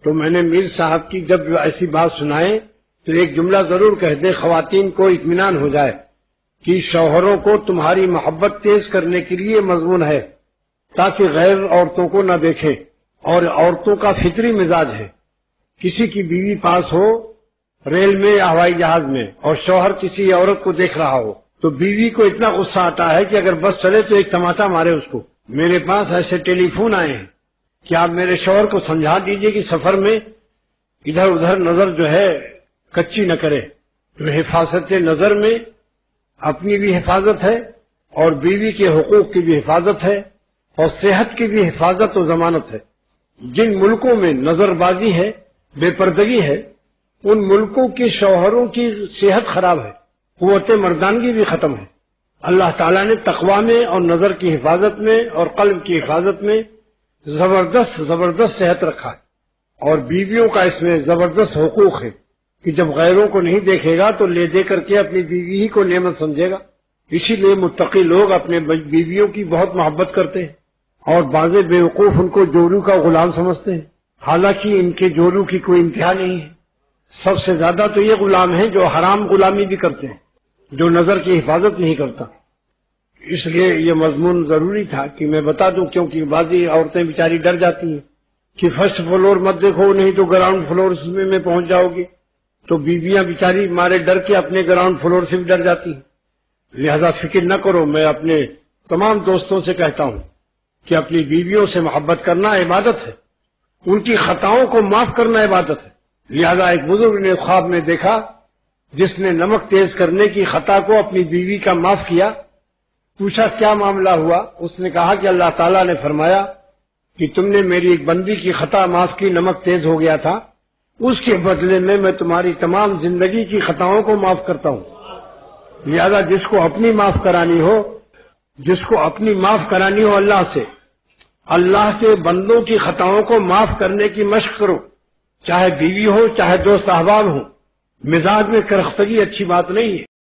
تو میں نے میر صاحب کی جب ایسی بات سنائے تو ایک جملہ ضرور کہہ دے، خواتین کو اطمینان ہو جائے کہ شوہروں کو تمہاری محبت تیز کرنے کے لیے مضمون ہے تاکہ غیر عورتوں کو نہ دیکھیں، اور عورتوں کا فطری مزاج ہے، کسی کی بیوی پاس ہو ریل میں یا ہوائی جہاز میں اور شوہر کسی عورت کو دیکھ رہا ہو تو بیوی کو اتنا غصہ آتا ہے کہ اگر بس چلے تو ایک تماچا مارے اس کو۔ میرے پاس ایسے ٹیلی فون آئے ہیں کہ آپ میرے شوہر کو سمجھا دیجئے کہ سفر میں ادھر ادھر نظر جو ہے کچی نہ کرے۔ تو حفاظت نظر میں اپنی بھی حفاظت ہے اور بیوی کے حقوق کی بھی حفاظت ہے اور صحت کی بھی حفاظت و ضمانت ہے۔ جن ملکوں میں نظر بازی ہے، بے پردگی ہے، ان ملکوں کے شوہروں کی صحت خراب ہے، قوت مردانگی بھی ختم ہے۔ اللہ تعالیٰ نے تقوی میں اور نظر کی حفاظت میں اور قلب کی حفاظت میں زبردست صحت رکھا ہے، اور بیویوں کا اس میں زبردست حقوق ہے کہ جب غیروں کو نہیں دیکھے گا تو لے دے کر کے اپنی بیوی ہی کو نعمت سمجھے گا۔ اسی لیے متقی لوگ اپنے بیویوں کی بہت محبت کرتے ہیں اور بعض بیوقوف ان کو جورو کا غلام سمجھتے ہیں، حالانکہ ان کے جورو کی کوئی انتہا نہیں ہے۔ سب سے زیادہ تو یہ غلام ہیں جو حرام غلامی بھی کرتے ہیں، جو نظر کی حفاظت نہیں کرتا۔ اس لیے یہ مضمون ضروری تھا کہ میں بتا دوں، کیونکہ بعضی عورتیں بیچاری ڈر جاتی ہیں کہ فرسٹ فلور مت دیکھو، نہیں تو گراؤنڈ فلور میں پہنچ جاؤ گے، تو بیویاں بیچاری مارے ڈر کے اپنے گراؤنڈ فلور سے بھی ڈر جاتی ہیں۔ لہذا فکر نہ کرو، میں اپنے تمام دوستوں سے کہتا ہوں کہ اپنی بیویوں سے محبت کرنا عبادت ہے، ان کی خطاؤں کو معاف کرنا عبادت ہے۔ لہذا ایک بزرگ نے خواب میں دیکھا جس نے نمک تیز کرنے کی خطا کو اپنی بیوی کا معاف کیا۔ پوچھا کیا معاملہ ہوا؟ اس نے کہا کہ اللہ تعالیٰ نے فرمایا کہ تم نے میری ایک بندی کی خطا معاف کی، نمک تیز ہو گیا تھا، اس کے بدلے میں تمہاری تمام زندگی کی خطاؤں کو معاف کرتا ہوں۔ لہذا جس کو اپنی معاف کرانی ہو اللہ سے، اللہ کے بندوں کی خطاؤں کو معاف کرنے کی مشق کرو، چاہے بیوی ہو چاہے دوست احباب ہو۔ مزاج میں کرختگی اچھی بات نہیں ہے۔